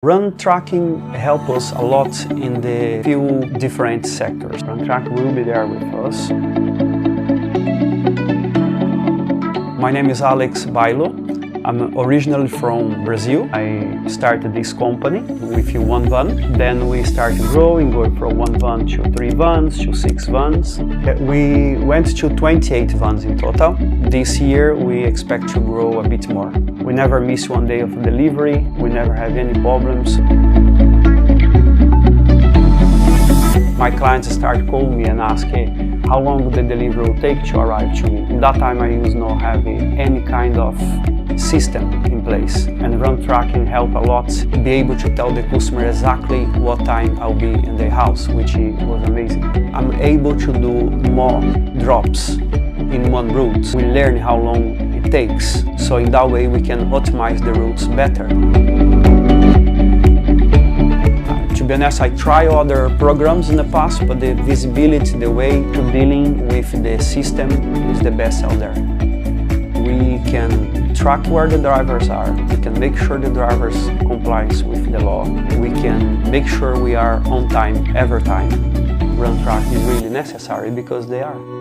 Run tracking helps us a lot in the few different sectors. Run track will be there with us. My name is Alex Bailo. I'm originally from Brazil. I started this company with one van. Then we started growing, going from one van to 3 vans to 6 vans. We went to 28 vans in total. This year we expect to grow a bit more. We never miss one day of delivery. We never have any problems. My clients start calling me and ask, hey, how long the delivery will take to arrive to me. In that time I use not having any kind of system in place, and run tracking help a lot to be able to tell the customer exactly what time I'll be in their house, which was amazing. I'm able to do more drops in one route. We learn how long it takes, so in that way we can optimize the routes better. To be honest, I tried other programs in the past, but the visibility, the way to dealing with the system is the best out there. We can track where the drivers are. We can make sure the drivers complies with the law. We can make sure we are on time every time. Run track is really necessary because they are.